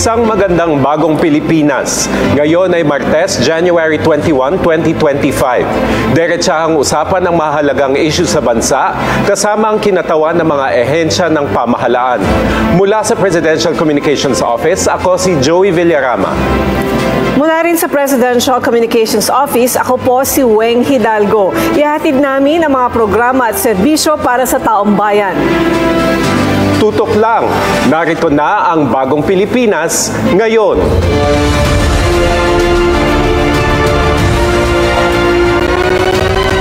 Isang magandang bagong Pilipinas. Ngayon ay Martes, January 21, 2025. Diretsahang usapan ng mahalagang issue sa bansa kasama ang kinatawan ng mga ehensya ng pamahalaan. Mula sa Presidential Communications Office, ako si Joey Villarama. Mula rin sa Presidential Communications Office, ako po si Weng Hidalgo. Ihatid namin ang mga programa at serbisyo para sa taong bayan. Tutok lang, narito na ang bagong Pilipinas ngayon.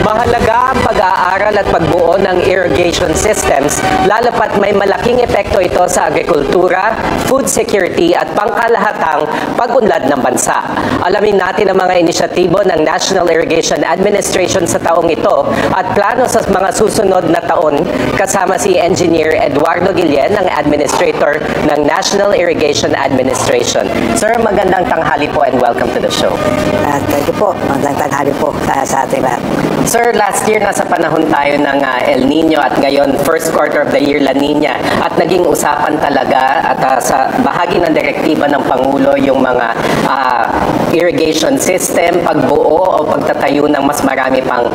Mahalaga ang pag-aaral at pagbuo ng irrigation systems, lalo pat may malaking epekto ito sa agrikultura, food security at pangkalahatang pag-unlad ng bansa. Alamin natin ang mga inisyatibo ng National Irrigation Administration sa taong ito at plano sa mga susunod na taon kasama si Engineer Eduardo Guillen, ang Administrator ng National Irrigation Administration. Sir, magandang tanghali po and welcome to the show. Thank you po. Magandang tanghali po sa ating lahat. Sir, last year nasa panahon tayo ng El Nino at ngayon first quarter of the year La Nina at naging usapan talaga at sa bahagi ng direktiba ng Pangulo yung mga irrigation system, pagbuo o pagtatayo ng mas marami pang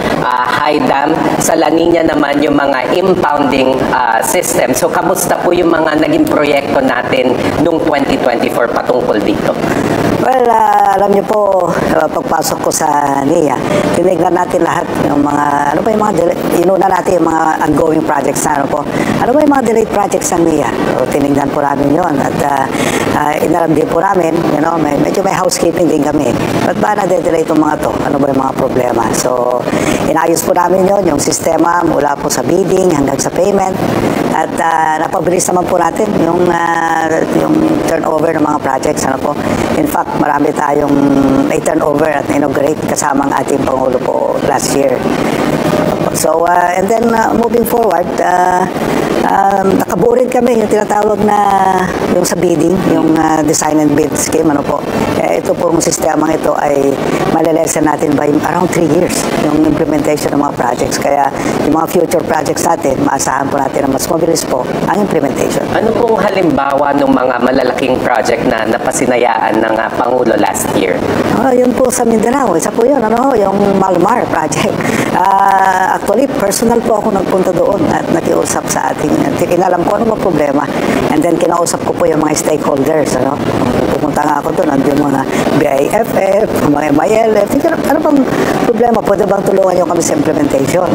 high dam. Sa La Nina naman yung mga impounding system. So kamusta po yung mga naging proyekto natin noong 2024 patungkol dito? Well, alam niyo po, pagpasok ko sa NIA, tinignan natin lahat yung mga, inuna natin yung mga ongoing projects na, ano ba yung mga delayed projects ng NIA? So, tinignan po namin yun at inalam din po namin, medyo may housekeeping din kami. Ba't ba na-delay itong mga to? Ano ba yung mga problema? So, inayos po namin yun, yung sistema mula po sa bidding hanggang sa payment at napabilis naman po natin yung turnover ng mga projects, In fact, marami tayong turnover at inaugurate kasama ang ating Pangulo po last year. So, and then moving forward, nakabuo rin kami yung tinatawag na yung sa bidding, yung design and bid scheme, ito pong sistemang ito ay malalesen natin by around 3 years yung implementation ng mga projects. Kaya yung mga future projects natin, maasahan po natin na mas mabilis po ang implementation. Ano pong halimbawa ng mga malalaking project na napasinayaan ng Pangulo last year? Yun po sa Mindanao. Isa po yun, yung Malmar project. Actually, personal po ako nagpunta doon at nakiusap sa ating, inalam ko ano mga problema. And then kinausap ko po yung mga stakeholders. Pumunta nga ako doon, yung mga BIFF, mga MILF. Ano bang problema? Pwede bang tulungan nyo kami sa implementation?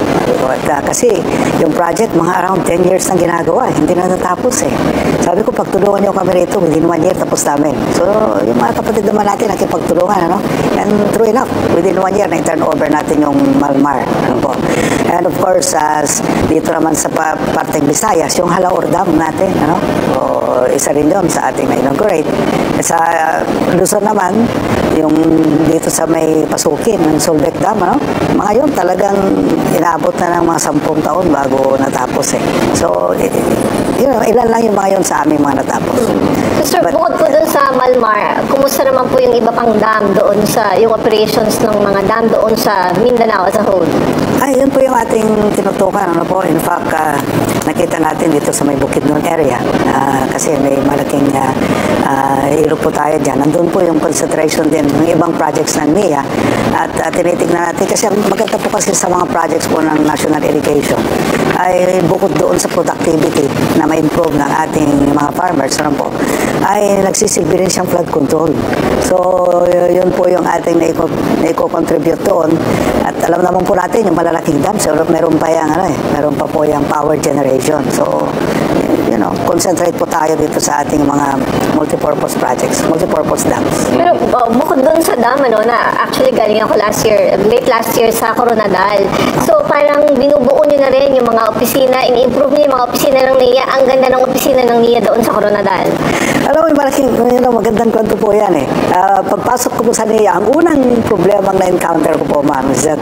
At, kasi yung project, mga around 10 years nang ginagawa. Hindi na natapos eh. Sabi ko, pagtulungan nyo kami rito, within 1 year tapos namin. So, yung mga kapatid naman natin, nakipagtulungan, And true enough, within 1 year, na-turnover natin yung Malmar. And of course, dito naman sa parteng Visayas, yung Halaor Dam natin, So, isa rin yun sa ating na-inaugurate. Sa Luzon naman, yung dito sa may Pasukin, yung Solbec Dam, Mga yun talagang inaabot na ng mga 10 taon bago natapos eh. So, ilan lang yung mga yun sa aming mga natapos. So, sir, bukod po dun sa Malmar, kumusta naman po yung iba pang dam doon sa, yung operations ng mga dam doon sa Mindanao as a whole? Yun po yung ating tinutukan. In fact, nakita natin dito sa may Bukidnon area kasi may malaking ilog po tayo dyan. Nandun po yung concentration din ng ibang projects ng NIA at tinitignan natin kasi maganda po kasi sa mga projects po ng National Irrigation ay bukod doon sa productivity na ma-improve ng ating mga farmers ay nagsisilbi rin siyang flood control. So, yun po yung ating na-contribute doon. At alam naman po natin yung malalaking dams, meron pa po yung power generation. So, concentrate po tayo dito sa ating mga multipurpose projects, multipurpose dams. Pero bukod dun sa dam, na actually galing ako late last year sa Coronadal. So, parang binubuo nyo na rin yung mga opisina, in-improve nyo yung mga opisina ng NIA. Ang ganda ng opisina ng NIA doon sa Coronadal. Alam mo, magandang kwento po yan eh. Pagpasok ko po sa NIA, ang unang problemang na-encounter ko po, ma'am, is that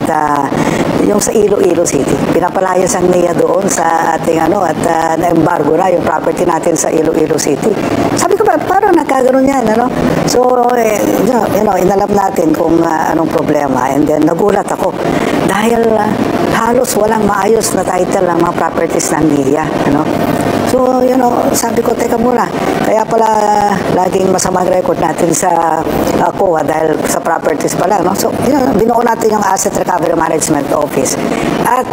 yung sa Iloilo City. Pinapalayas ang NIA doon sa ating at na-embargo na yung property natin sa Iloilo City. Sabi ko ba, parang nagkaganon yan, So, inalam natin kung anong problema. And then, nagulat ako. Dahil halos walang maayos na title ng mga properties ng NIA, So, sabi ko, teka muna. Kaya pala laging masamang record natin sa COA dahil sa properties pala. No? So, binuo natin yung Asset Recovery Management Office. At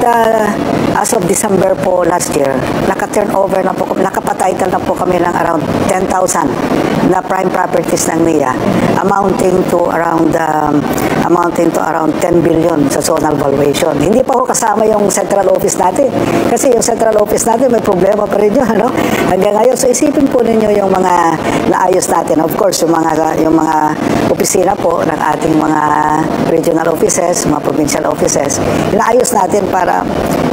as of December po last year, naka-turnover na po, nakapatitle na po kami ng around 10,000 na prime properties ng NIA, amounting to around 10 billion sa zonal valuation. Hindi pa ho kasama yung central office natin. Kasi yung central office natin may problema pa rin yun, hanggang ngayon. So isipin po ninyo yung mga naayos natin. Of course, yung mga opisina po ng ating mga regional offices, mga provincial offices, inaayos natin para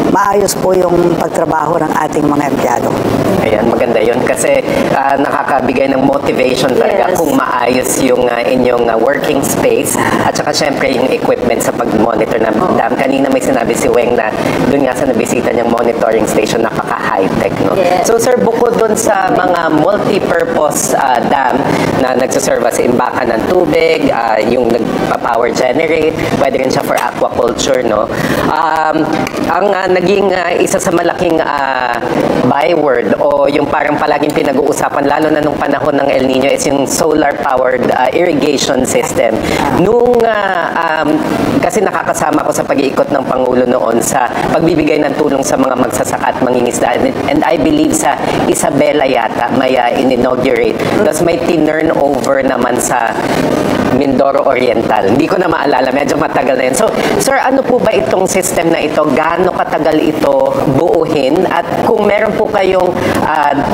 maayos po yung pagtrabaho ng ating mga empleyado. Ayan, maganda yun kasi nakakabigay ng motivation talaga kung maayos yung inyong working space at saka syempre yung equipment sa pag-monitor ng dam. Kanina may sinabi si Weng na doon nga sa nabisita niyang monitoring station, napaka-high-tech, no? Yes. So sir, bukod doon sa mga multi-purpose dam na nagsaserve as imbakan ng tubig, yung nagpa-power generate, pwede rin siya for aquaculture, no? Ang naging isa sa malaking byword o yung parang palaging pinag-uusapan lalo na nung panahon ng El Nino is yung solar-powered irrigation system. Nung kasi nakakasama ko sa pag-iikot ng Pangulo noon sa pagbibigay ng tulong sa mga magsasaka at mangingisda, and I believe sa Isabela yata may in-inaugurate. Tapos may tinurn over naman sa Mindoro Oriental. Hindi ko na maalala, medyo matagal na yun. So, sir, ano po ba itong system na ito? Gaano katagal ito buuhin? At kung meron po kayong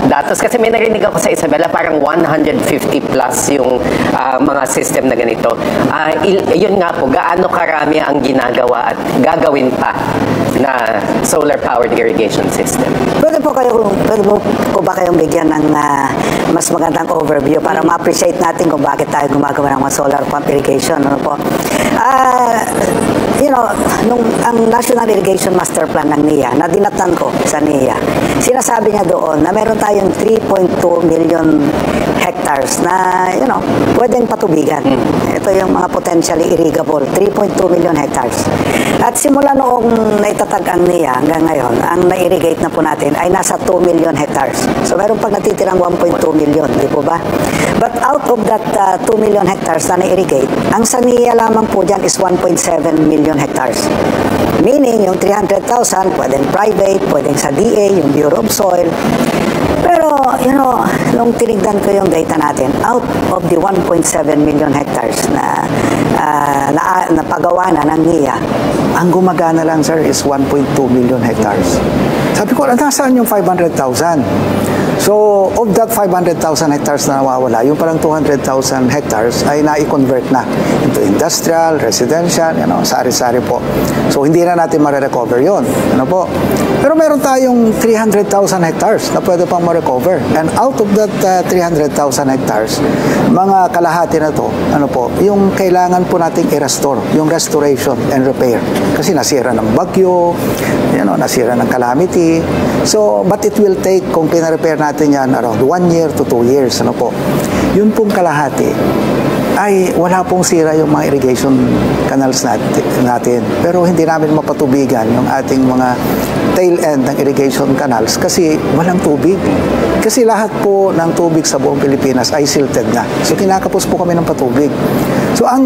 datos, kasi may narinig ako sa Isabela, parang 150 plus yung mga system na ganito. Yun nga po, gaano karami ang ginagawa at gagawin pa na solar-powered irrigation system? Pwede po ba kayong bigyan ng mas magandang overview para ma-appreciate natin kung bakit tayo gumagawa ng mga solar pump irrigation, ano po? Ang National Irrigation Master Plan ng NIA, na dinatan ko sa NIA, sinasabi niya doon na meron tayong 3.2 million hectares na, pwedeng patubigan. Ito yung mga potentially irrigable, 3.2 million hectares. At simula noong naitatag ang NIA hanggang ngayon, ang na-irrigate na po natin ay nasa 2 million hectares. So meron pag natitirang 1.2 million, di po ba? But out of that 2 million hectares na na-irrigate, ang sa NIA lamang po dyan is 1.7 million hectares. Meaning, yung 300,000, pwedeng private, pwedeng sa DA, yung Bureau of Soil. Pero, nung tinignan ko yung data natin, out of the 1.7 million hectares na pagawa na ng NIA, ang gumagana lang, sir, is 1.2 million hectares. Sabi ko, nasaan yung 500,000? So, of that 500,000 hectares na nawawala, yung parang 200,000 hectares ay na-convert na into industrial, residential, sari-sari po. So, hindi na natin ma-recover yun. Pero meron tayong 300,000 hectares na pwede pang ma-recover. And out of that 300,000 hectares, mga kalahati na to, yung kailangan po nating i-restore, yung restoration and repair. Kasi nasira ng bagyo, nasira ng calamity. So, but it will take, kung pina-repair natin yan, around 1 year to 2 years. Yun pong kalahati ay wala pong sira yung mga irrigation canals natin. Pero hindi namin mapatubigan yung ating mga tail end ng irrigation canals kasi walang tubig. Kasi lahat po ng tubig sa buong Pilipinas ay silted na. So kinakapos po kami ng patubig. So ang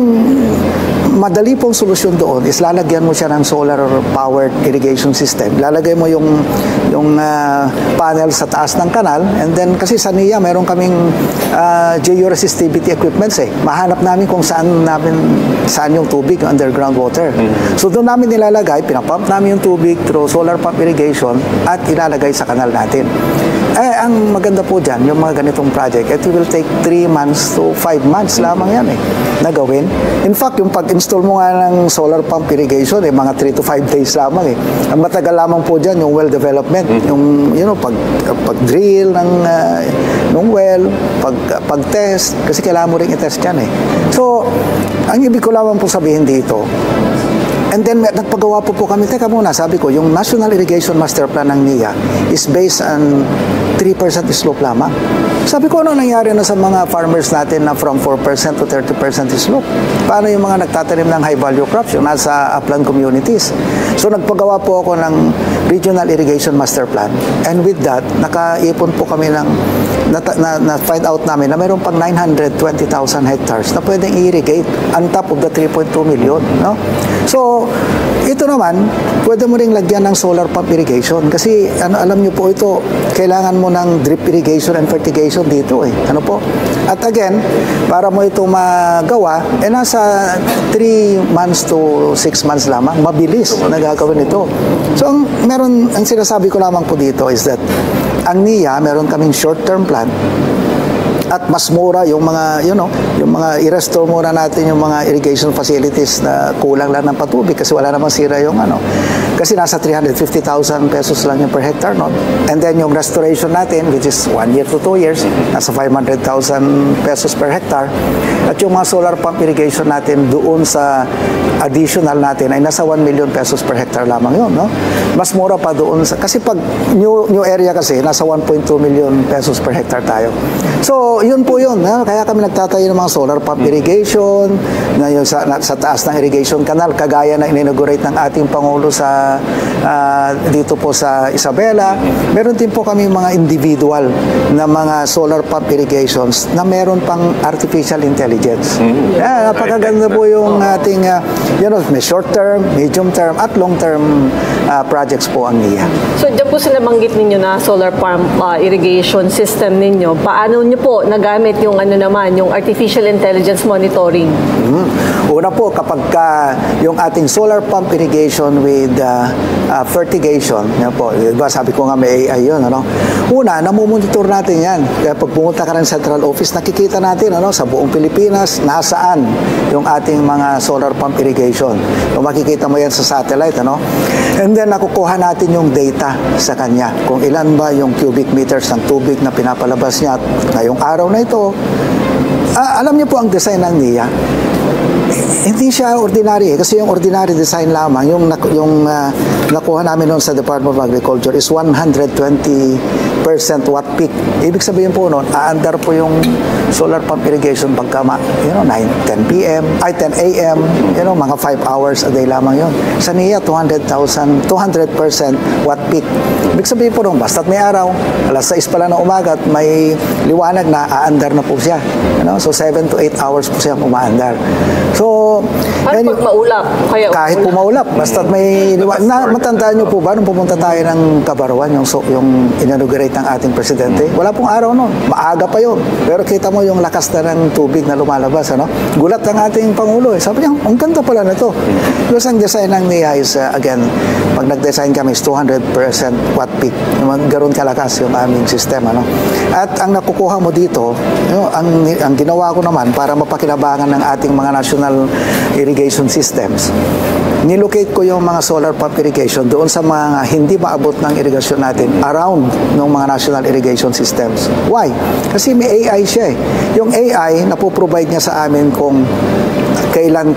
madali pong solusyon doon is lalagyan mo siya ng solar-powered irrigation system. Lalagay mo yung panel sa taas ng kanal, and then kasi sa NIA meron kaming georesistivity equipments Mahanap namin kung saan yung tubig, yung underground water. So doon namin nilalagay, pinapump namin yung tubig through solar pump irrigation at ilalagay sa kanal natin. Ang maganda po dyan, yung mga ganitong project, it will take 3 months to 5 months lamang yan na gawin. In fact, yung pag-install mo nga ng solar pump irrigation, mga 3 to 5 days lamang Ang matagal lamang po dyan, yung well development, yung pag-drill ng well, pag-test, kasi kailangan mo rin i-test yan So, ang ibig ko lamang po sabihin dito, and then, nagpagawa po kami. Teka muna, sabi ko, yung National Irrigation Master Plan ng NIA is based on 3% slope lamang. Sabi ko, ano nangyari na sa mga farmers natin na from 4% to 30% slope? Paano yung mga nagtatanim ng high-value crops, yung nasa upland communities? So, nagpagawa po ako ng Regional Irrigation Master Plan. And with that, nakaipon po kami ng na-find out namin na mayroon pang 920,000 hectares na pwedeng i-irrigate on top of the 3.2 million. No? So, ito naman, pwede mo ring lagyan ng solar pump irrigation kasi alam nyo po ito, kailangan mo ng drip irrigation and fertigation dito eh. Ano po? At again, para mo ito magawa, nasa 3 months to 6 months lamang, mabilis na gagawin ito. So, ang sinasabi ko lamang po dito is that ang NIA, meron kaming short-term plan at mas mura yung mga, yung mga i-restore muna natin yung mga irrigation facilities na kulang lang ng patubig kasi wala namang sira yung kasi nasa 350,000 pesos lang yung per hectare, no? And then yung restoration natin, which is 1 year to 2 years, nasa 500,000 pesos per hectare. At yung mga solar pump irrigation natin doon sa additional natin ay nasa 1 million pesos per hectare lamang yun, no? Mas mura pa doon kasi pag new area kasi, nasa 1.2 million pesos per hectare tayo. So, yun po yun. Kaya kami nagtatayo ng mga solar pump irrigation, na yung sa taas ng irrigation canal, kagaya na inaugurate ng ating Pangulo sa dito po sa Isabela. Meron din po kami mga individual na mga solar pump irrigations na meron pang artificial intelligence. Napakaganda po yung ating may short term, medium term, at long term projects po ang NIA. So, dyan po sinabanggit ninyo na solar pump irrigation system ninyo. Paano nyo po nagamit yung yung artificial intelligence monitoring? Una po, kapag yung ating solar pump irrigation with fertigation, yan po, diba, sabi ko nga may AI yun, una, namumonitor natin yan. Kaya pag pumunta ka ng central office, nakikita natin sa buong Pilipinas, nasaan yung ating mga solar pump irrigation. So, makikita mo yan sa satellite, And then, nakukuha natin yung data sa kanya. Kung ilan ba yung cubic meters ng tubig na pinapalabas niya. Ngayong araw na ito, alam niyo po ang design ng NIA. Hindi siya ordinary kasi yung ordinary design lamang, yung nakuha namin noon sa Department of Agriculture is 120% watt peak. Ibig sabihin po noon, aandar po yung solar pump irrigation pagka 10 a.m., mga 5 hours a day lamang yun. Sa NIA, 200% watt peak. Ibig sabihin po noon, basta't may araw, alas 6 pala ng umaga at may liwanag na aandar na po siya. So 7 to 8 hours po siya umaandar. So, pag maulap? Kahit po maulap, basta may matandaan niyo po ba nung pumunta tayo ng Kabarwan, yung inaugurate ng ating presidente? Wala pong araw noon. Maaga pa yun. Pero kita mo yung lakas na ng tubig na lumalabas. Gulat ang ating Pangulo. Sabi niya, ang ganda pala na ito. Because ang design ng NIA is, again, pag nag-design kami is 200% watt peak. Garon kalakas yung aming sistema. At ang nakukuha mo dito, ang ginawa ko naman para mapakinabangan ng ating mga national irrigation systems, nilocate ko yung mga solar pump irrigation doon sa mga hindi maabot ng irrigation natin around ng mga national irrigation systems. Why? Kasi may AI siya eh. Yung AI, napoprovide niya sa amin kung kailan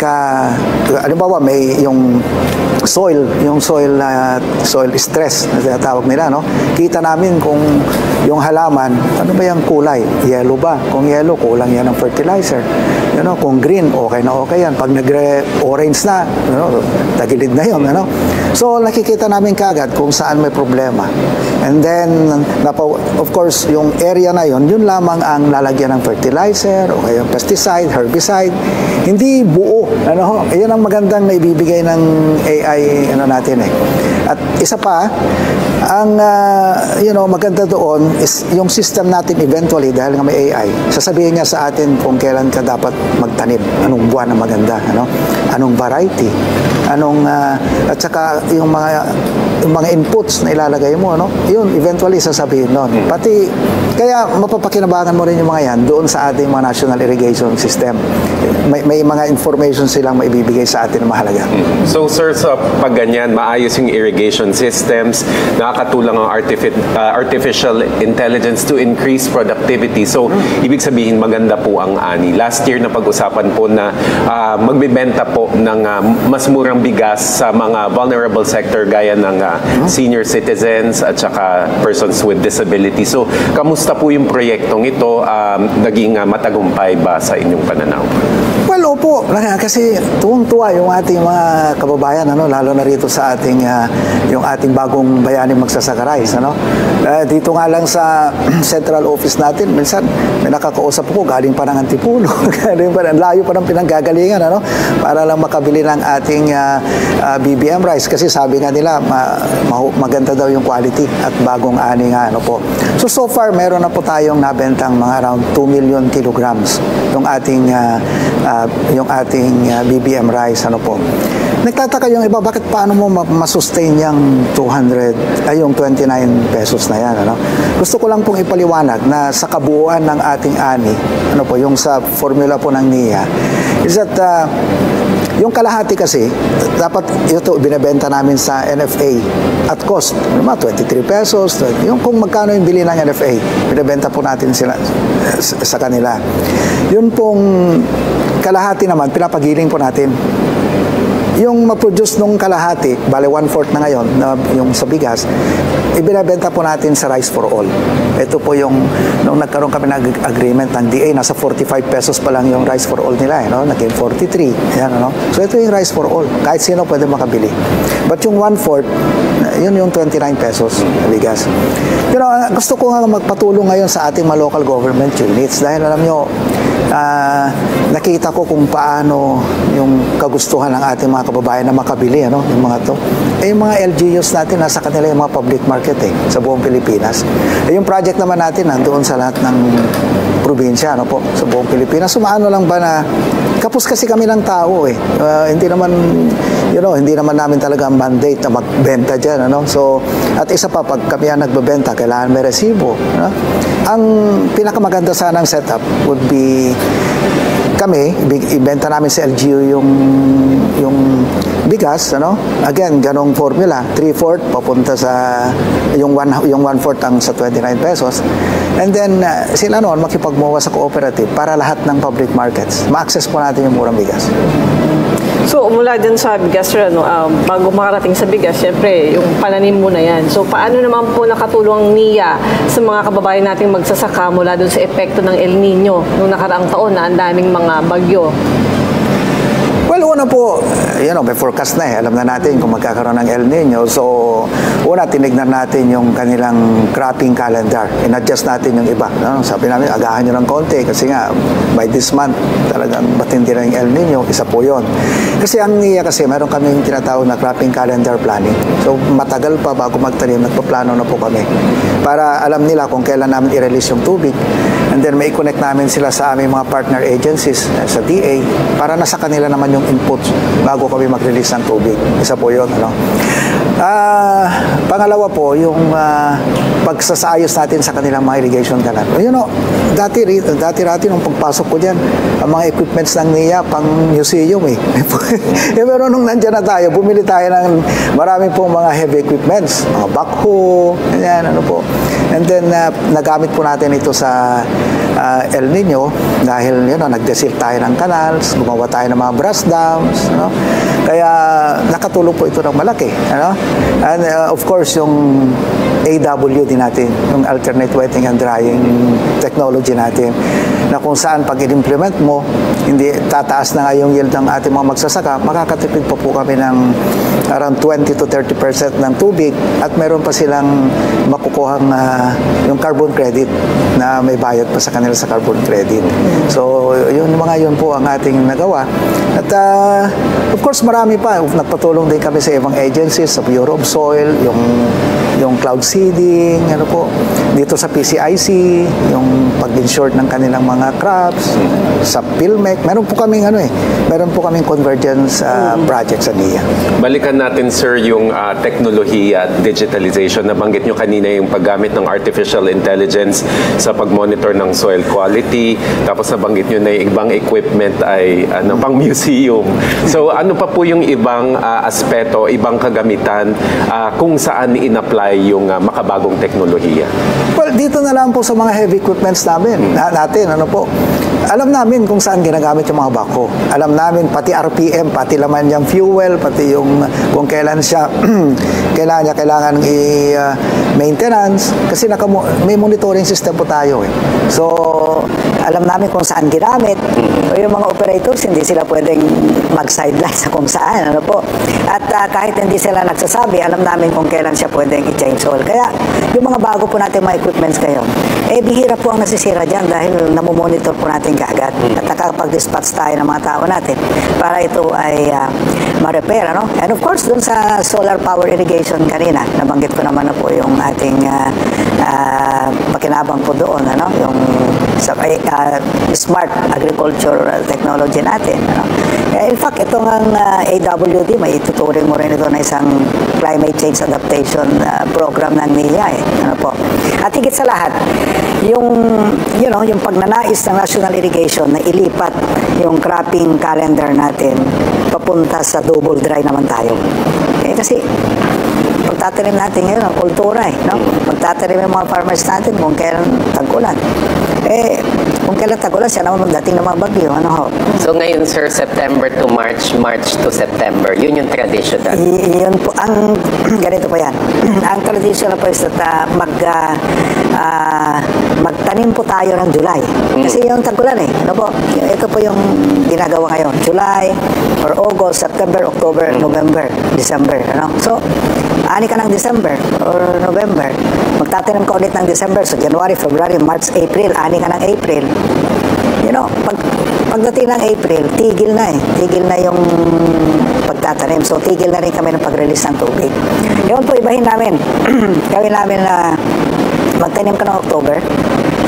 halimbawa may yung soil stress na tinatawag nila, Kita namin kung yung halaman, ano ba yung kulay? Yellow ba? Kung yellow, kulang yan ng fertilizer. Kung green, okay na okay yan. Pag nag-orange na, tagilid na yun, So, nakikita namin kagad kung saan may problema. And then, of course, yung area na yun lamang ang lalagyan ng fertilizer, o yung pesticide, herbicide. Hindi buo. Yan ang magandang na ibibigay ng AI natin eh. At isa pa, ang maganda doon is yung system natin eventually, dahil nga may AI, sasabihin niya sa atin kung kailan ka dapat magtanim, anong buwan na maganda, anong variety, at saka yung mga inputs na ilalagay mo, yun eventually sasabihin noon. Pati kaya mapapakinabangan mo rin yung mga yan doon sa ating mga national irrigation system. May mga information silang maibibigay sa atin na mahalaga. So sir, sa pag ganyan, maayos yung irrigation systems, nakakatulong ang artificial intelligence to increase productivity. So ibig sabihin maganda po ang ani. Last year na pag-usapan po na magbibenta po po ng mas murang bigas sa mga vulnerable sector gaya ng senior citizens at saka persons with disability. So, kamusta po yung proyektong ito? Naging matagumpay ba sa inyong pananaw? Well, opo. Kasi tuwang-tuwa yung ating mga kababayan, lalo na rito sa ating, yung ating bagong bayani magsasakarais. Dito nga lang sa central office natin, minsan may nakakausap ko galing pa ng Antipulo, galing pa, layo pa ng pinanggagalingan, para lang makabili ng ating BBM rice. Kasi sabi nga nila, maganda daw yung quality at bagong ani nga. So far, meron na po tayong nabentang mga around 2 million kilograms yung ating BBM rice. Nagtataka yung iba, bakit paano mo masustain yung 29 pesos na yan? Gusto ko lang pong ipaliwanag na sa kabuuan ng ating ani, yung sa formula po ng NIA, is that yung kalahati kasi, dapat ito binibenta namin sa NFA at cost, 23 pesos, yung kung magkano yung bili ng NFA, binibenta po natin sila sa kanila. Yun pong kalahati naman, pinapagiling po natin. Yung ma-produce nung kalahati, bale 1/4 na ngayon, yung sa bigas, ibinabenta po natin sa Rice for All. Ito po yung, nung nagkaroon kami ng agreement ng DA, nasa 45 pesos pa lang yung Rice for All nila, naging 43. Yan, So ito yung Rice for All. Kahit sino pwede makabili. But yung 1/4, yun yung 29 pesos na bigas. Pero gusto ko nga magpatulong ngayon sa ating mga local government units dahil alam nyo, nakita ko kung paano yung kagustuhan ng ating mga kababayan na makabili, yung mga to. Yung mga LGUs natin, nasa kanila yung mga public market sa buong Pilipinas. Yung project naman natin, nandoon sa lahat ng probinsya, sa buong Pilipinas. Sumaano lang ba na, kapos kasi kami ng tao hindi naman namin talaga mandate na magbenta dyan, So, at isa pa, pag kami ang nagbebenta, kailangan may resibo, Ang pinakamaganda sanang setup would be kami, ibenta namin sa LGU yung bigas, Again, ganong formula, 3/4 papunta sa yung 1/4 ang sa 29 pesos. And then sila noon makipagmuha sa cooperative para lahat ng public markets. Ma-access po natin yung murang bigas. So, mula dyan sa bigas, bago makarating sa bigas, syempre, yung pananim muna yan. So, paano naman po nakatulong ang NIA sa mga kababayan nating magsasaka mula dun sa epekto ng El Nino nung nakaraang taon na ang daming mga bagyo? Well, una po, may forecast na Alam na natin kung magkakaroon ng El Nino. So, una, tinignan natin yung kanilang cropping calendar. In-adjust natin yung iba. Sabi namin, agahan nyo ng konti kasi nga, by this month, talagang matindi na yung El Nino. Isa po yun. Kasi ang NIA kasi, meron kaming tinatawag na cropping calendar planning. So, matagal pa bago magtanim, nagpaplano na po kami. Para alam nila kung kailan namin i-release yung tubig. And then, may connect namin sila sa aming mga partner agencies, sa DA, para nasa kanila naman yung inputs bago kami mag-release ng tubig. Isa po yun. Pangalawa po, yung pagsasayos natin sa kanilang mga irrigation canal. Dati nung pagpasok ko dyan, ang mga equipments ng NIA, pang museum Pero nung nandyan na tayo, bumili tayo ng marami pong mga heavy equipments, mga backhoe, And then, nagamit po natin ito sa El Nino dahil nag-desil tayo ng canals, gumawa tayo ng mga brush dams, Kaya nakatulong po ito ng malaki, And of course, yung AW din natin, yung alternate wetting and drying technology natin, na kung saan pag i-implement mo, hindi tataas na nga yung yield ng ating mga magsasaka, makakatipid pa po kami ng around 20 to 30% ng tubig at meron pa silang makukuhang yung carbon credit na may bayad pa sa kanila sa carbon credit. So, yun po ang ating nagawa. At of course, marami pa. Nagpatulong din kami sa ibang agencies, sa Bureau of Soil, yung cloud seeding, dito sa PCIC, yung pag-insure ng kanilang mga crops, sa PhilMec. Meron po kaming convergence project sa NIA. Balikan natin, sir, yung teknolohiya at digitalization. Nabanggit nyo kanina yung paggamit ng artificial intelligence sa pag-monitor ng soil quality. Tapos nabanggit nyo na yung ibang equipment ay pang museum. So, ano pa po yung ibang aspeto, ibang kagamitan kung saan in-apply yung makabagong teknolohiya? Well, dito na lang po sa mga heavy equipments natin, alam namin kung saan ginagamit yung mga backhoe. Alam namin pati RPM, pati laman yung fuel, pati yung kung kailan siya kailangan i-maintenance kasi may monitoring system po tayo eh. So, alam namin kung saan ginamit. O yung mga operators, hindi sila pwedeng mag-sideline sa kung saan. Ano po? At kahit hindi sila nagsasabi, alam namin kung kailan siya pwedeng i-change oil. Kaya, yung mga bago po natin mga equipments ngayon, bihira po ang nasisira dyan dahil namomonitor po natin kaagad. At nakakapag-dispatch tayo ng mga tao natin para ito ay ma-repair. Ano? And of course, dun sa solar power irrigation kanina, nabanggit ko naman na po yung ating pakinabang po doon, ano? Yung smart agriculture technology natin. Ano? In fact, itong AWD, may ituturing mo rin ito na isang climate change adaptation program ng NIA. Ano po? At higit sa lahat, yung pagnanais ng National Irrigation na ilipat yung cropping calendar natin papunta sa double dry naman tayo. Kasi pagtatanim natin ngayon ang kultura no? Pagtatanim yung mga farmers natin kung kailan tag-ulan. Kung kailan tag-ulan, siya naman magdating ng mga bagyo. Ano ho? So ngayon, sir, September to March, March to September, yun yung traditional? Yun po, ganito po yan. Ang traditional po is that magtanim po tayo ng July. Kasi yung tag-ulan ano po? Ito po yung ginagawa ngayon. July, or August, September, October, November, December. Ano? So, ani ka ng December or November. Magtatanim ka ulit ng December. So, January, February, March, April. Ani ka ng April. Pagdating ng April, tigil na Tigil na yung pagtatanim. So, tigil na rin kami ng pag-release ng tubig. Yun po, ibahin namin. Gawin namin na magtanim ka ng October.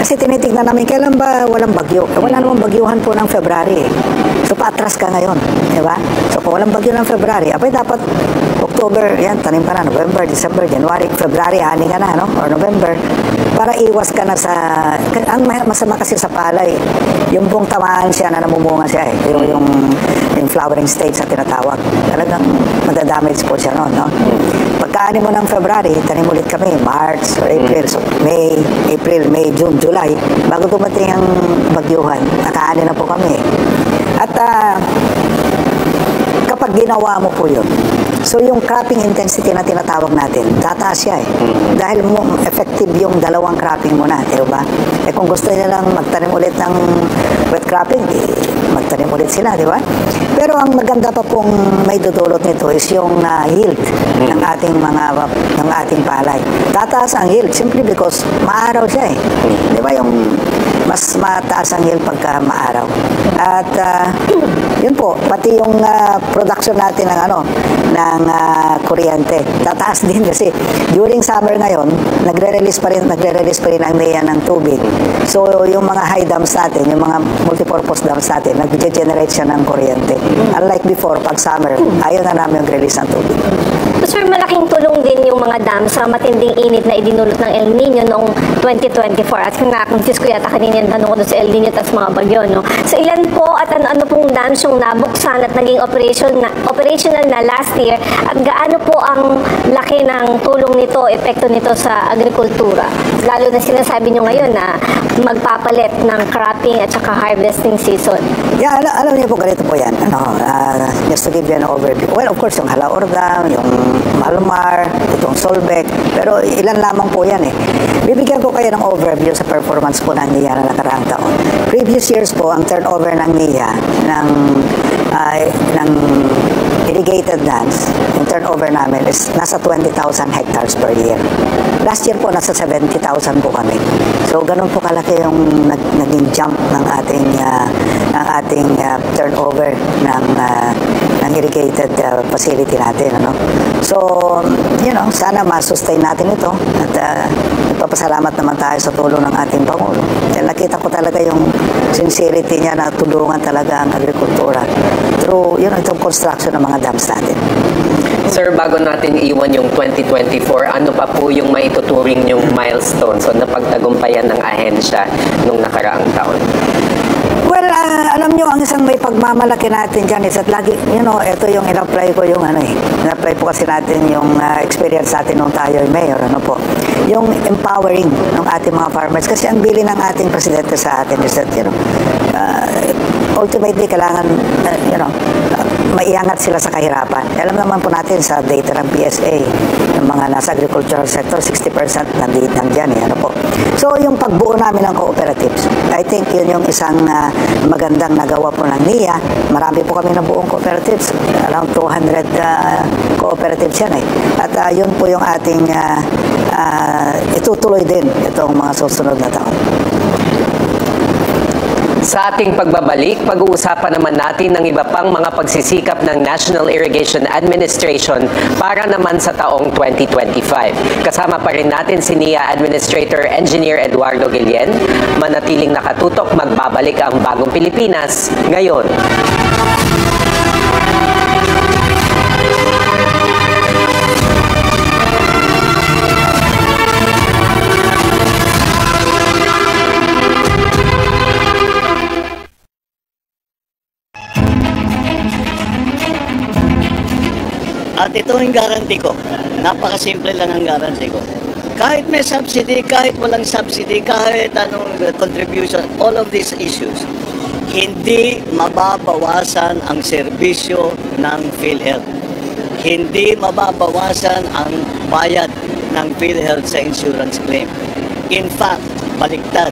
Kasi tinitignan namin, kailan ba walang bagyo? Wala namang bagyuhan po ng February. So, paatras ka ngayon. Diba? So, kung walang bagyo ng February, dapat October, yan, tanim ka na. November, December, January, February, ani ka na, no? Or November. Para iwas ka na sa... Ang masama kasi sa palay, yung buong tamaan siya na namumunga siya yung flowering stage na tinatawag. Talagang madadamage po siya noon, no? Pagkaani mo ng February, tanim ulit kami, March or April, so May, April, May, June, July, bago dumating ang bagyuhan, nakaani na po kami. At kapag ginawa mo po yun, so yung cropping intensity na tinatawag natin, tataas siya Dahil effective yung dalawang cropping mo na, diba? Kung gusto nilang magtanim ulit ng wet cropping, magtanim ulit sila, diba? Pero ang maganda pa pong may dudulot nito is yung yield ng ating palay. Tataas ang yield simply because maaraw siya Diba yung mas mataas ang yield pagka maaraw. At yun po, pati yung production natin ng kuryente. Tataas din kasi during summer ngayon, nagre-release pa rin ang NEA ng tubig. So, yung mga high dams natin, yung mga multipurpose dams natin, nag-generate siya ng kuryente. Unlike before, pag summer, ayaw na namin mag-release ng tubig. So, sir, malaking tulong din yung mga dams sa matinding init na idinulot ng El Nino noong 2024. At kung ko yata kanina yung tanong ko sa El Nino at mga bagyo, no? So, ilan po at ano pong dams yung nabuksan at naging operational na last year at gaano po ang laki ng tulong nito, epekto nito sa agrikultura? Lalo na sinasabi nyo ngayon na magpapalit ng cropping at saka harvesting season. Yeah, alam niyo po, ganito po yan. Just to give you an overview. Well, of course, yung Halaor Dam, yung Malmar, itong Solbec, pero ilan lamang po yan Bibigyan ko kayo ng overview sa performance po ng NIA na nakaraang taon. Previous years po, ang turnover ng NIA ng irrigated lands, yung turnover namin is nasa 20,000 hectares per year. Last year po, nasa 70,000 po kami. So, ganun po kalaki yung naging jump ng ating turnover ng irrigated facility natin. So, sana ma-sustain natin ito at nagpapasalamat naman tayo sa tulong ng ating Pangulo. Dahil nakita ko talaga yung sincerity niya na tulungan talaga ang agrikultura through itong construction ng mga dams natin. Sir, bago natin iwan yung 2024, ano pa po yung maituturing yung milestones o napagtagumpayan ng ahensya nung nakaraang taon? Well, alam alam nyo, ang isang may pagmamalaki natin dyan is at lagi, ito yung in-apply ko yung in-apply po kasi natin yung experience natin nung tayo yung mayor, yung empowering ng ating mga farmers. Kasi ang bili ng ating presidente sa atin is that, ultimately, kailangan, maiangat sila sa kahirapan. Alam naman po natin sa data ng PSA, yung mga nasa agricultural sector, 60% nandiyan. So, yung pagbuo namin ng cooperatives, I think yun yung isang magandang nagawa po ng NIA. Marami po kami nabuong cooperatives. Around 200 cooperatives yan At yun po yung ating itutuloy din itong mga susunod na taon. Sa ating pagbabalik, pag-uusapan naman natin ng iba pang mga pagsisikap ng National Irrigation Administration para naman sa taong 2025. Kasama pa rin natin si NIA Administrator Engineer Eduardo Guillen. Manatiling nakatutok, magbabalik ang Bagong Pilipinas ngayon. At ito yung guarantee ko. Napakasimple lang ang guarantee ko. Kahit may subsidy, kahit walang subsidy, kahit anong contribution, all of these issues, hindi mababawasan ang serbisyo ng PhilHealth. Hindi mababawasan ang bayad ng PhilHealth sa insurance claim. In fact, baliktad,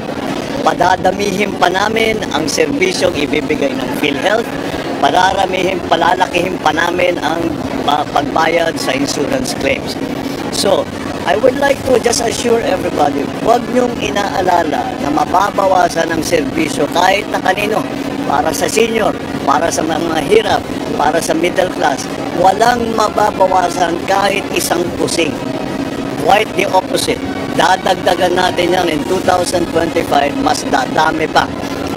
padadamihin pa namin ang serbisyong ibibigay ng PhilHealth, palalakihin pa namin ang pagbayad sa insurance claims. So, I would like to just assure everybody, huwag niyong inaalala na mababawasan ang serbisyo kahit na kanino, para sa senior, para sa mga hirap, para sa middle class. Walang mababawasan kahit isang pusing. Quite the opposite. Dadagdagan natin yan in 2025, mas dadami pa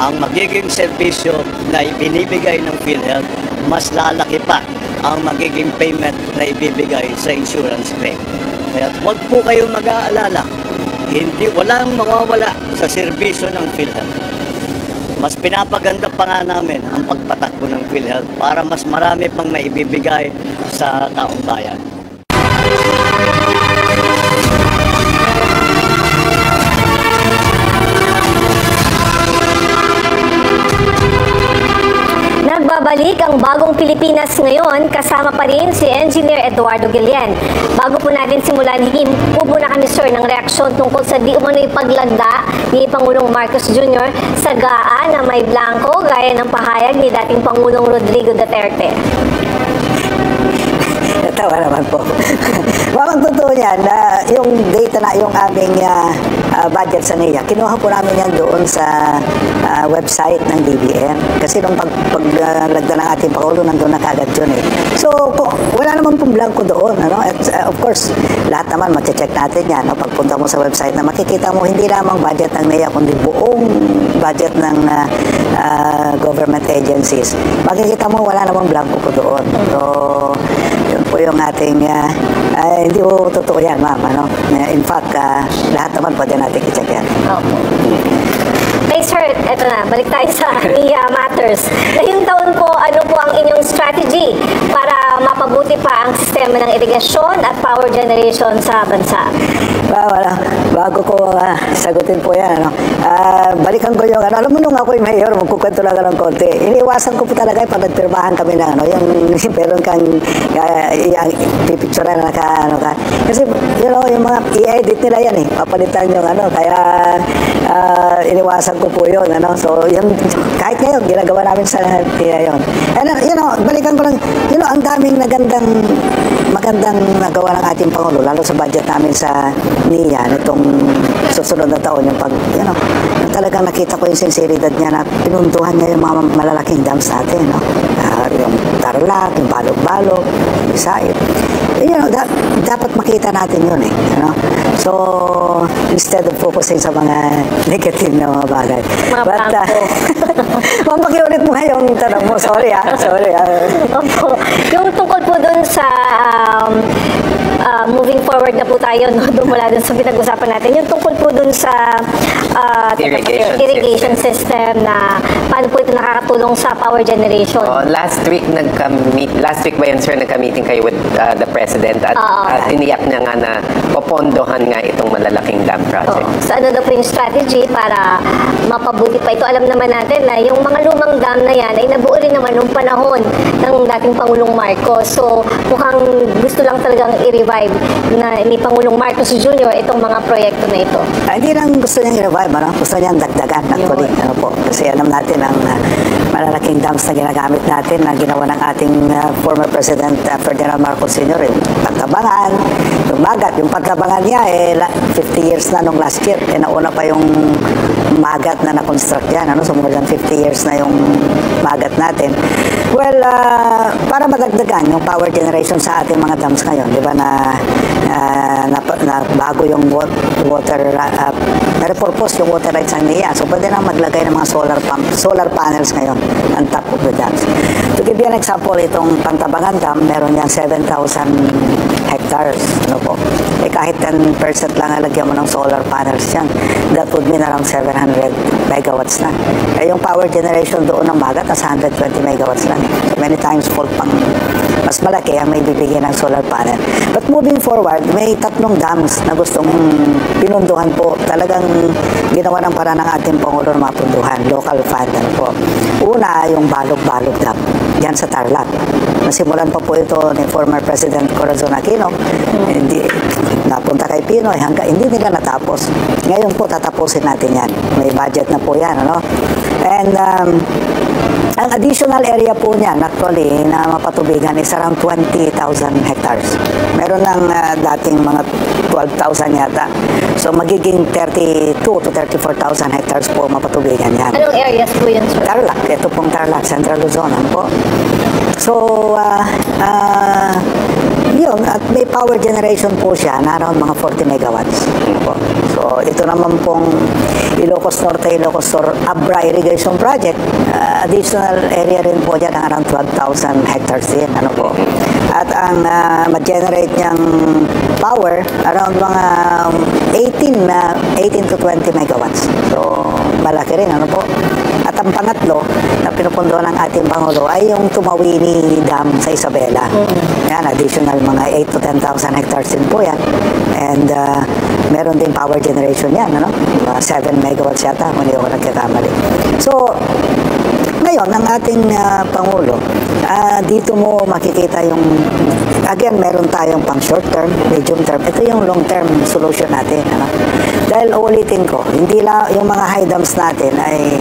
ang magiging serbisyo na ibinibigay ng PhilHealth, mas lalaki pa ang magiging payment na ibibigay sa insurance claim. Kaya huwag po kayong mag-aalala, walang mawawala sa serbisyo ng PhilHealth. Mas pinapaganda pa nga namin ang pagpatakbo ng PhilHealth para mas marami pang maibibigay sa taong bayan. Nagbabalik ang Bagong Pilipinas ngayon, kasama pa rin si Engineer Eduardo Guillen. Bago po natin simulan, hingin po muna kami, sir, ng reaksyon tungkol sa di umano'y paglagda ni Pangulong Marcos Jr. sa GAA na may blanco gaya ng pahayag ni dating Pangulong Rodrigo Duterte. Tawa naman po. Bakang totoo yan, yung data na yung aming budget sa NIA, kinuha po namin yan doon sa website ng DBM. Kasi nung paglagda ng ating Pangulo, nandun na kagad yun So, wala naman pong blanco doon. At, of course, lahat naman mache-check natin yan. Pagpunta mo sa website na makikita mo, hindi lamang budget ng NIA, kundi buong budget ng government agencies. Makikita mo, wala namang blanco po doon. So, yun po yung ating, hindi po totoo yan, ma'am. In fact, lahat naman pwede natin i-check yan. Hey sir, eto na, balik tayo sa NIA Matters. Ngayong taon po, ano po ang inyong strategy para mapabuti pa ang sistema ng irigasyon at power generation sa bansa? Bago ko sagutin po yan, balikan ko yung, alam mo nung ako yung mayor, magkukwento lang ng konti. Iniiwasan ko po talaga pag nagpirmahan kami na, yung meron kang pipicturean na kasi, yung mga i-edit nila yan papalitan yung kaya iniwasan ko po yun, so yun, kahit ngayon, ginagawa namin sa NIA yun. And balikan ko lang, ang daming magandang nagawa ng ating Pangulo, lalo sa budget namin sa NIA nitong susunod na taon, yung talagang nakita ko yung sinseridad niya na pinuntuhan niya yung mga malalaking dams natin, yung Tarlac, yung Balog-Balog, yung Isait. Dapat makita natin yun So, instead of focusing sa mga negative na mga bagay. Mapakiulit mo nga yung tanong mo. Sorry. Opo. Yung tungkol po dun sa moving forward na po tayo, no? Mula dun sa pinag-usapan natin. Yung tungkol po dun sa irrigation system na paano po ito nakakatulong sa power generation. Last week ba yun, sir, nagka-meeting kayo with the President at tiniyak niya nga na popondohan nga itong malalaking dam project. So ano daw po yung strategy para mapabuti pa ito? Alam naman natin na yung mga lumang dam na yan ay nabuo rin naman nung panahon ng dating Pangulong Marcos. So mukhang gusto lang talagang i-revive na ni Pangulong Marcos Jr. itong mga proyekto na ito. Hindi lang gusto niyang i-revive, gusto niyang dagdagan actually. Kasi alam natin ang malalaking dams na ginagamit natin na ginawa ng ating former President Ferdinand Marcos Sr. Yung Pantabangan, yung Magat. Yung Pantabangan niya, 50 years na nung last year. Nauna pa yung Magat na na-construct yan. So more than 50 years na yung Magat natin. Well, para madagdagan yung power generation sa ating mga dams ngayon, di ba, na bago yung water, na-repurpose yung water rights ang NIA. So pwede na maglagay ng mga solar panels ngayon on top of the dams. To give you an example, itong Pantabangan Dam, meron niyang 7,000 hectares. Kahit 10% lang alagyan mo ng solar panels yan, that would mean around 700 megawatts na. Yung power generation doon ng Magat, nasa 120 megawatts lang. So many times full pang mas malaki ang may bibigyan ng solar panel. But moving forward, may 3 dams na gustong pinunduhan po. Talagang ginawa ng paraan ng ating Pangulo na mapunduhan, local fund. Una, yung Balog-Balog Dam, yan sa Tarlac. Nasimulan pa po ito ni former President Corazon Aquino. Napunta kay Pinoy hanggang hindi nila natapos. Ngayon po, tatapusin natin yan. May budget na po yan. And ang additional area po niyan, actually, na mapatubigan is around 20,000 hectares. Meron ng dating mga 12,000 yata. So, magiging 32 to 34,000 hectares po mapatubigan yan. Anong areas po yun, sir? Tarlac. Ito pong Tarlac, Central Luzon po. So, yun, at may power generation po siya na around mga 40 megawatts. So, ito naman pong Ilocos Norte, Ilocos Sur, Abra Irrigation Project, additional area rin po dyan ng around 12,000 hectares din. At ang ma-generate niyang power, around mga 18 to 20 megawatts. So, malaki rin. At ang pangatlo na pinupundohan ng ating Pangulo ay yung Tumawini Dam sa Isabela. Yan, additional mga 8 to 10,000 hectares din po yan. And meron din power generation yan, 7 megawatts yata, kung hindi ako nagkakamali. So, ngayon, ang ating Pangulo, dito mo makikita yung, again, meron tayong pang short term, medium term. Ito yung long term solution natin. Dahil ulitin ko, hindi lang yung mga high dams natin ay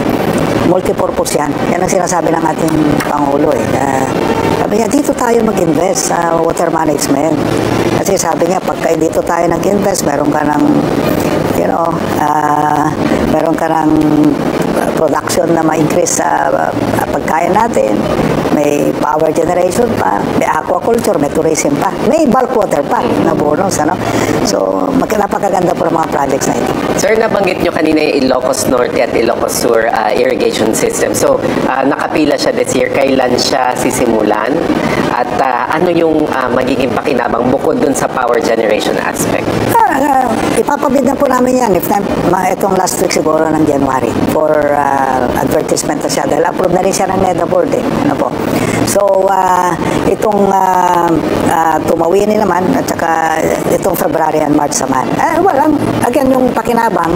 multipurpose yan. Yan ang sinasabi ng ating Pangulo. Sabi niya, dito tayo mag-invest sa water management. Kasi sabi niya, pagka dito tayo nag-invest, meron ka ng, meron ka ng production na ma-increase sa pagkain natin. May power generation pa, may aquaculture, may tourism pa, may bulk water pa na bonus. So, napakaganda po ng mga projects na ito. Sir, nabanggit nyo kanina yung Ilocos Norte at Ilocos Sur irrigation system. So, nakapila siya this year. Kailan siya sisimulan? At ano yung magiging pakinabang bukod dun sa power generation aspect? Ipapabid na po namin yan. Itong last week siguro ng January for advertisement na siya. Dahil approve na rin siya ng NEDA board. So, itong Tumawini naman at saka itong February and March naman. Again, yung pakinabang,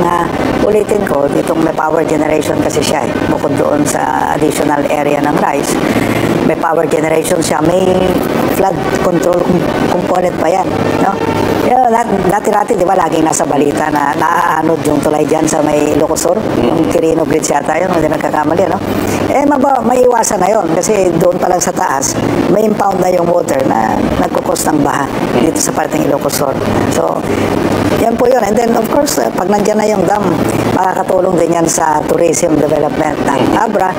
ulitin ko, itong may power generation kasi siya. Bukod doon sa additional area ng rice, may power generation siya. May flood control component pa yan. Dati-dati, di ba, laging nasa balita na naaanod yung tulay dyan sa may Ilocos Sur, yung Quirino Bridge yata yun, hindi nagkakamali, maiiwasan na yun kasi doon pa lang sa taas, may impound na yung water na nagkukos ng baha dito sa parting Ilocos Sur. So, yan po yun. And then, of course, pag nandiyan na yung dam, makakatulong din yan sa tourism development ng Abra,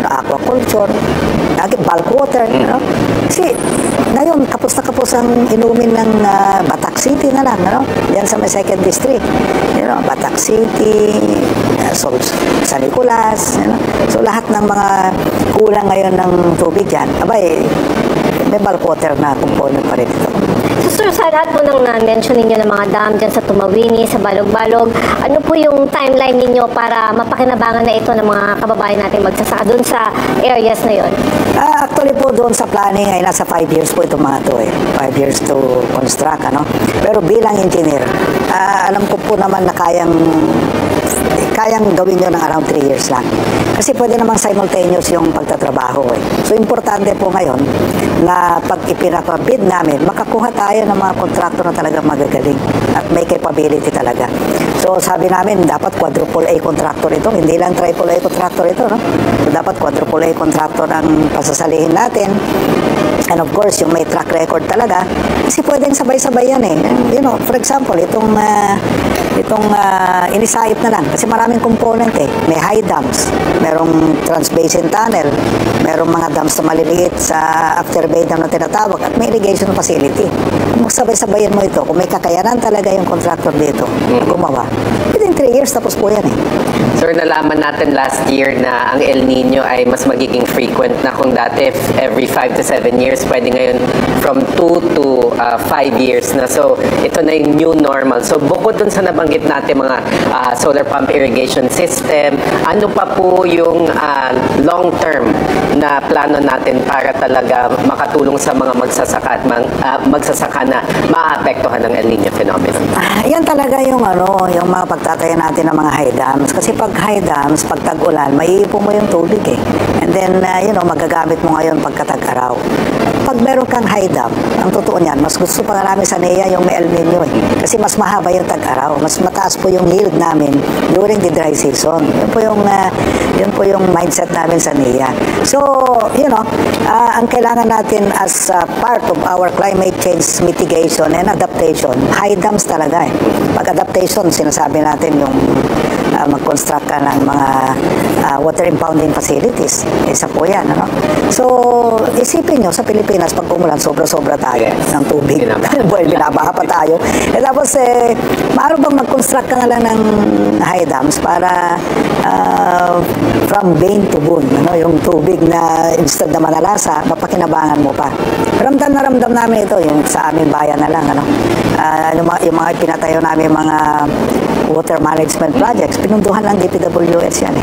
aquaculture, bulk water, Kasi, ngayon, kapos na kapos ang inumin ng Batac City na lang, Yan sa may 2nd District. Batac City, San Nicolas, So, lahat ng mga kulang ngayon ng tubig yan, may bulkwater na component pa rin ito. So, sir, sa lahat po nang na-mention ninyo ng mga dam dyan sa Tumawini, sa Balog-Balog, ano po yung timeline ninyo para mapakinabangan na ito ng mga kababayan natin magsasaka dun sa areas na yon? Actually po doon sa planning ay nasa 5 years po ito mga ito 5 years to construct, ano? Pero bilang engineer, alam ko po naman na kayang gawin nyo ng around 3 years lang. Kasi pwede namang simultaneous yung pagtatrabaho So, importante po ngayon na pag ipinapabid namin, makakuha tayo ng mga kontraktor na talaga magagaling at may capability talaga. So, sabi namin, dapat quadruple A contractor ito. Hindi lang triple A contractor ito, no? So, dapat quadruple A contractor ang pasasalihin natin. And of course, yung may track record talaga. Kasi pwedeng sabay-sabay yan You know, for example, itong inisait na lang. Kasi maraming component May high dams, merong transbasin tunnel, merong mga dams na maliliit sa after-bay dam na tinatawag, at may irrigation facility. Kung sabay-sabayin mo ito, kung may kakayanan talaga yung contractor dito, gumawa. Within 3 years, tapos po yan Sir, nalaman natin last year na ang El Nino ay mas magiging frequent na kung dati every 5 to 7 years, pwede ngayon from 2 to 5 years na. So, ito na yung new normal. So, bukod dun sa nabanggit natin mga solar pump irrigation system, ano pa po yung long-term na plano natin para talaga makatulong sa mga magsasaka at magsasaka na maapektuhan ng El Nino phenomenon? Yan talaga yung yung mga pagtatayo natin ng mga high dams. Kasi pag high dams, pag tag-ulan, maiipon mo yung tubig And then, magagamit mo ngayon pagkatag-araw. Pag meron kang high dam, ang totoo niyan, mas gusto pa namin sa NEA yung may El Nino Kasi mas mahaba yung tag-araw. Mas mataas po yung yield namin during the dry season. Yun po yung mindset namin sa NEA. So, ang kailangan natin as part of our climate change mitigation and adaptation, high dams talaga Pag adaptation, sinasabi natin yung mag-construct ka ng mga water impounding facilities. Isa po yan. So, isipin nyo, sa Pilipinas, pag umulan, sobra-sobra tayo ng tubig. Binabaha pa tayo. Tapos, maaari bang mag-construct ka nga lang ng high dams para from vein to boon, yung tubig na instead na manalasa, mapakinabangan mo pa. Ramdam na ramdam namin ito, yung sa aming bayan na lang. Yung mga pinatayo namin mga water management projects, pinunduhan ng DPWS yan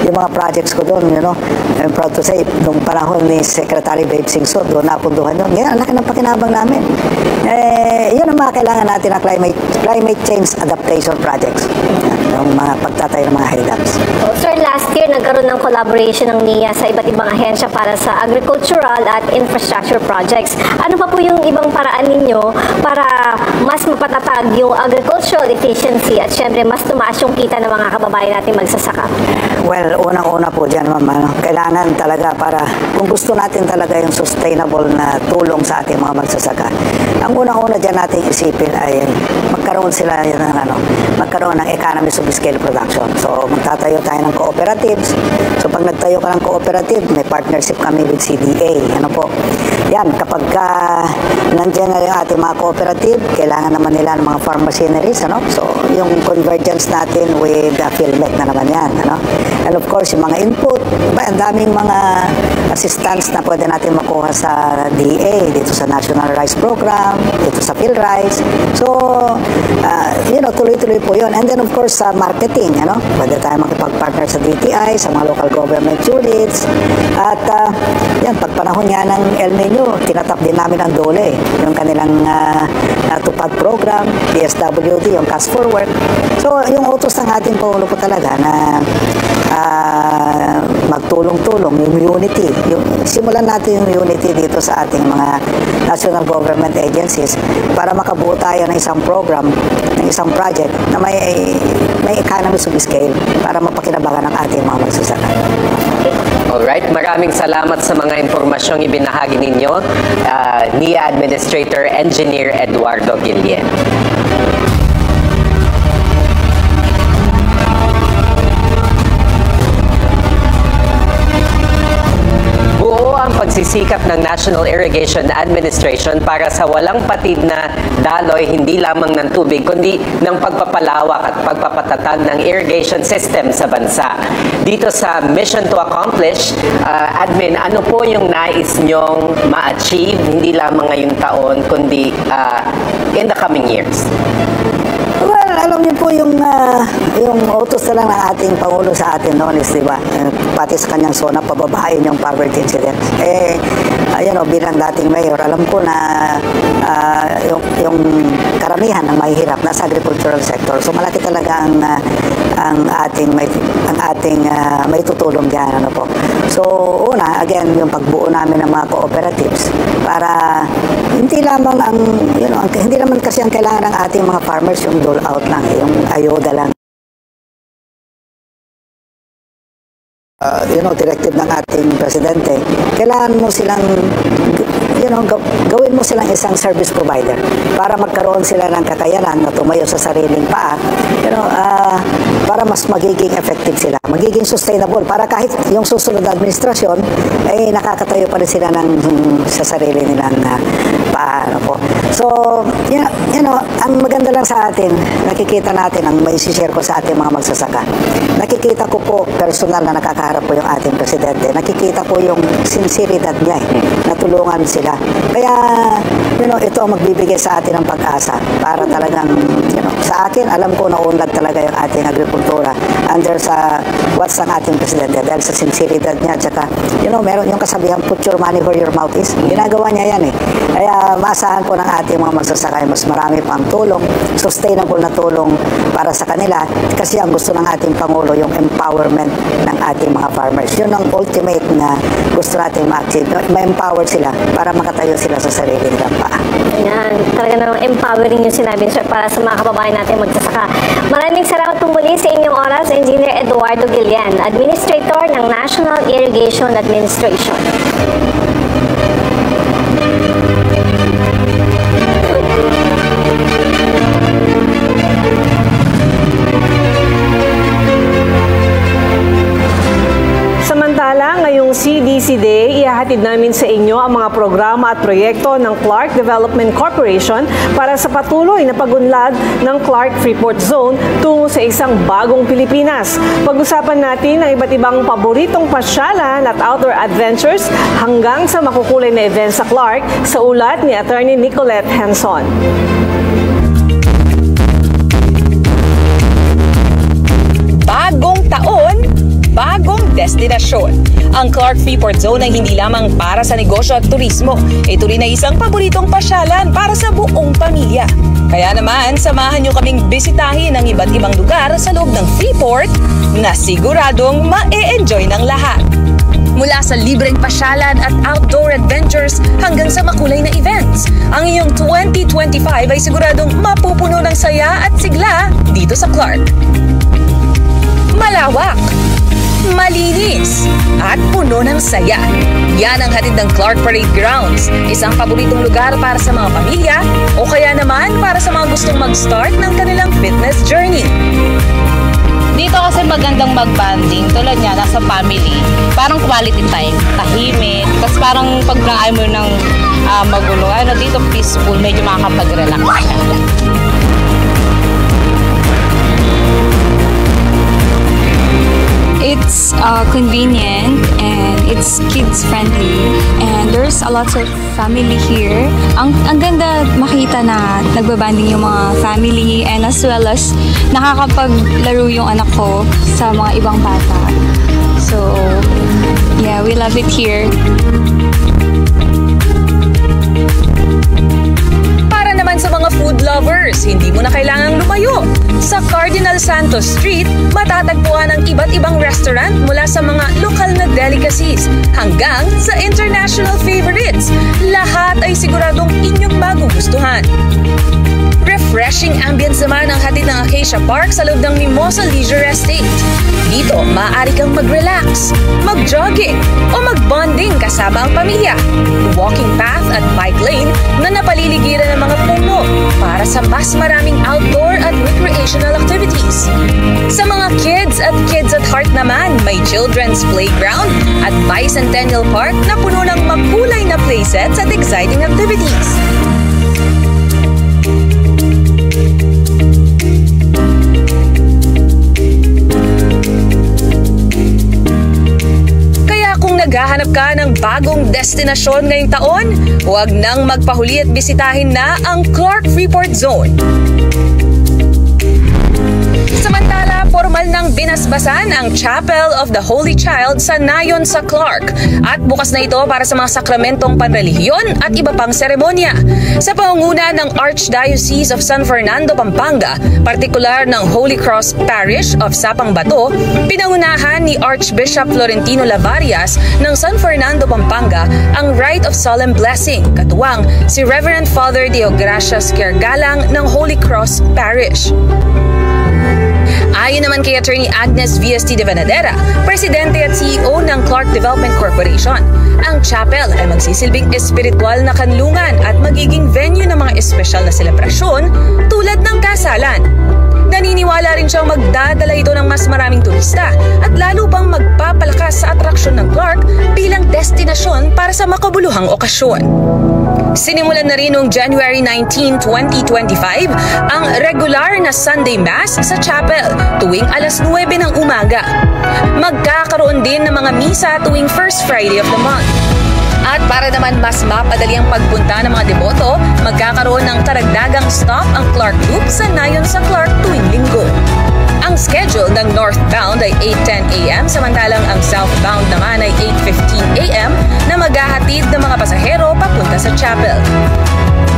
yung mga projects ko doon, I'm proud to say, nung panahon ni Secretary Babe Singso, doon napunduhan yun. Ngayon, ang laki ng pakinabang namin. Yun ang mga kailangan natin na climate change adaptation projects. Yung mga pagtatayo ng mga high dams. Sir, last year, nagkaroon ng collaboration ng NEA sa iba't ibang ahensya para sa agricultural at infrastructure projects. Ano pa po yung ibang paraan ninyo para mas mapatatag yung agricultural efficiency at syempre mas tumaas yung kita ng mga kababayan natin magsasaka? Well, unang-una po dyan, ma'am, kailangan talaga para kung gusto natin talaga yung sustainable na tulong sa ating mga magsasaka, ang unang-una dyan natin isipin ay magkaroon sila magkaroon ng economies of scale production. So, magtatayo tayo ng cooperatives. So, pag nagtayo ka ng cooperative, may partnership kami with CDA. Yan, kapag nandiyan na yung ating mga cooperative, kailangan naman nila ng mga farm machineries. So, yung convergence natin with PhilMec na naman yan. And of course, yung mga input, ang daming mga assistance na pwede natin makuha sa DA, dito sa National Rice Program, dito sa PhilRice. So, tuloy-tuloy po yun. And then, of course, sa marketing, pwede tayo makipag-partner sa DTI, sa mga local government units. At, pag panahon nga ng El Nino, tinatap din namin ang DOLE, yung kanilang tupad program, DSWD, yung Cash for Work. So, yung utos ng ating Pangulo po talaga na magtulong-tulong, yung unity. Simulan natin yung unity dito sa ating mga national government agencies para makabuo tayo ng isang program, ng isang project na may economies of scale para mapakinabangan ng ating mga magsasaka. Alright, maraming salamat sa mga impormasyong ibinahagi ninyo, NEA Administrator Engineer Eduardo Guillen. pagsisikap ng National Irrigation Administration para sa walang patid na daloy hindi lamang ng tubig kundi ng pagpapalawak at pagpapatatag ng irrigation system sa bansa. Dito sa Mission to Accomplish, Admin, ano po yung nais nyong ma-achieve hindi lamang ngayong taon kundi in the coming years? Well, alam niyo po yung utos na lang ng ating Pangulo sa atin noon is, di ba, pati sa kanyang zona, pababain yung poverty incidence. Bilang dating mayor, alam ko na yung karamihan ng mahihirap nasa agricultural sector. So malaki talaga ang ating may tutulong diyan, ano po. So una, again, yung pagbuo namin ng mga cooperatives para hindi naman kasi ang kailangan ng ating mga farmers yung dole out lang, yung ayuda lang. Directive ng ating presidente, kailangan mo silang gawin mo silang isang service provider para magkaroon sila ng kakayanan na tumayo sa sariling paa, para mas magiging effective sila, magiging sustainable, para kahit yung susunod na administrasyon ay nakakatayo pa rin sila sa sarili nilang paa. So, ang maganda lang sa atin, nakikita natin, ang may share ko sa ating mga magsasaka, nakikita ko po personal na nakakaharap po yung ating presidente, nakikita ko yung sinseridad niya na tulungan sila. Kaya, ito ang magbibigay sa atin ng pag-asa para talagang, sa akin, alam ko na unlad talaga yung ating agrikultura under sa what's ng ating presidente dahil sa sinseridad niya. Tsaka, meron yung kasabihan, put your money where your mouth is. Ginagawa niya yan Kaya, maasahan po ng ating mga magsasaka mas marami pang tulong, sustainable na tulong para sa kanila kasi ang gusto ng ating Pangulo yung empowerment ng ating mga farmers. Yun ang ultimate na gusto natin ma-achieve. Ma-empower sila para makatayo sila sa sarili nilang paa. Ayan, talaga namang empowering yung sinabi, sir, para sa mga kababayan natin magsasaka. Maraming salamat po muli sa inyong oras, Engineer Eduardo Guillen, Administrator ng National Irrigation Administration. Samantala, ngayong CDC Day, ihahatid namin sa inyo ang mga programa at proyekto ng Clark Development Corporation para sa patuloy na pagunlad ng Clark Freeport Zone tungo sa isang bagong Pilipinas. Pag-usapan natin ang iba't ibang paboritong pasyalan at outdoor adventures hanggang sa makukulay na events sa Clark sa ulat ni Attorney Nicolette Henson. Bagong taon, bagong destinasyon. Ang Clark Freeport Zone ay hindi lamang para sa negosyo at turismo. Ito rin ay isang paboritong pasyalan para sa buong pamilya. Kaya naman, samahan nyo kaming bisitahin ang iba't ibang lugar sa loob ng Freeport na siguradong ma-e-enjoy ng lahat. Mula sa libreng pasyalan at outdoor adventures hanggang sa makulay na events, ang iyong 2025 ay siguradong mapupuno ng saya at sigla dito sa Clark. Malawak, malinis, at puno ng saya. Yan ang hatid ng Clark Parade Grounds, isang paboritong lugar para sa mga pamilya o kaya naman para sa mga gustong mag-start ng kanilang fitness journey. Dito kasi magandang mag-banding, tulad niya, nasa family. Parang quality time, tahimik. Tapos parang pag ayaw mo ng magulo, dito peaceful, medyo makakapag-relax ka. It's convenient and it's kids friendly and there's a lot of family here. Ang ganda makita na nagbabanding yung mga family and as well as nakakapaglaro yung anak ko sa mga ibang bata. So yeah, we love it here. Naman sa mga food lovers, hindi mo na kailangang lumayo. Sa Cardinal Santos Street, matatagpuan ang iba't ibang restaurant mula sa mga lokal na delicacies hanggang sa international favorites. Lahat ay siguradong inyong magugustuhan. Refresh refreshing ambience naman ang hatid ng Acacia Park sa loob ng Mimosa Leisure Estate. Dito, maaari kang mag-relax, mag-jogging, o mag-bonding kasama ang pamilya. Walking path at bike lane na napaliligiran ng mga puno para sa mas maraming outdoor at recreational activities. Sa mga kids at heart naman, may children's playground at Bicentennial Park na puno ng makulay na playsets at exciting activities. Naghahanap ka ng bagong destinasyon ngayong taon, huwag nang magpahuli at bisitahin na ang Clark Freeport Zone. Samantala, formal nang binasbasan ang Chapel of the Holy Child sa Nayon sa Clark at bukas na ito para sa mga sakramentong panrelihiyon at iba pang seremonya. Sa pangunguna ng Archdiocese of San Fernando, Pampanga, partikular ng Holy Cross Parish of Sapang Bato, pinangunahan ni Archbishop Florentino Lavarias ng San Fernando, Pampanga ang Rite of Solemn Blessing, katuwang si Reverend Father Deogracias Kiergalang ng Holy Cross Parish. Ayon naman kay Attorney Agnes VST de Vanadera, Presidente at CEO ng Clark Development Corporation, ang chapel ay magsisilbing espiritual na kanlungan at magiging venue ng mga espesyal na selebrasyon tulad ng kasalan. Naniniwala rin siyang magdadala ito ng mas maraming turista at lalo pang magpapalakas sa atraksyon ng Clark bilang destinasyon para sa makabuluhang okasyon. Sinimulan na rin noong January 19, 2025 ang regular na Sunday Mass sa chapel tuwing alas 9 ng umaga. Magkakaroon din ng mga misa tuwing first Friday of the month. At para naman mas mapadali ang pagpunta ng mga deboto, magkakaroon ng karagdagang stop ang Clark Loop sa Nayon sa Clark tuwing linggo. Ang schedule ng northbound ay 8:10 a.m. samantalang ang southbound naman ay 8:15 a.m. na maghahatid ng mga pasahero papunta sa chapel.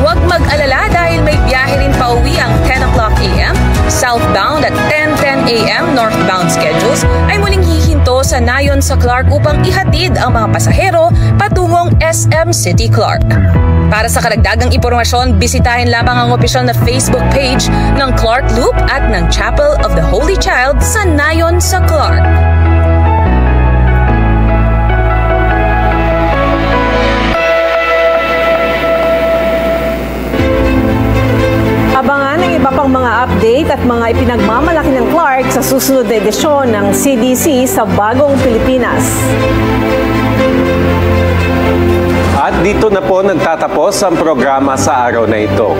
Huwag mag-alala dahil may biyahe rin pauwi ang 10 o'clock a.m. southbound at 10:10 a.m. northbound schedules ay muling hihinto sa Nayon sa Clark upang ihatid ang mga pasahero patungong SM City Clark. Para sa karagdagang impormasyon, bisitahin lamang ang opisyal na Facebook page ng Clark Loop at ng Chapel of the Holy Child sa Nayon sa Clark. Abangan ang iba pang mga update at mga ipinagmamalaki ng Clark sa susunod na edisyon ng CDC sa Bagong Pilipinas. At dito na po nagtatapos ang programa sa araw na ito.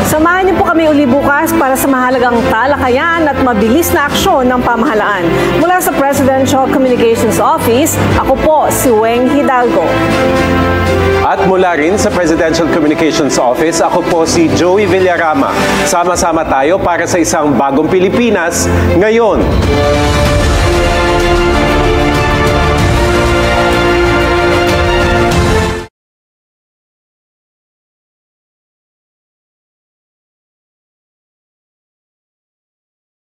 Samahan niyo po kami uli bukas para sa mahalagang talakayan at mabilis na aksyon ng pamahalaan. Mula sa Presidential Communications Office, ako po si Weng Hidalgo. At mula rin sa Presidential Communications Office, ako po si Joey Villarama. Sama-sama tayo para sa isang bagong Pilipinas ngayon.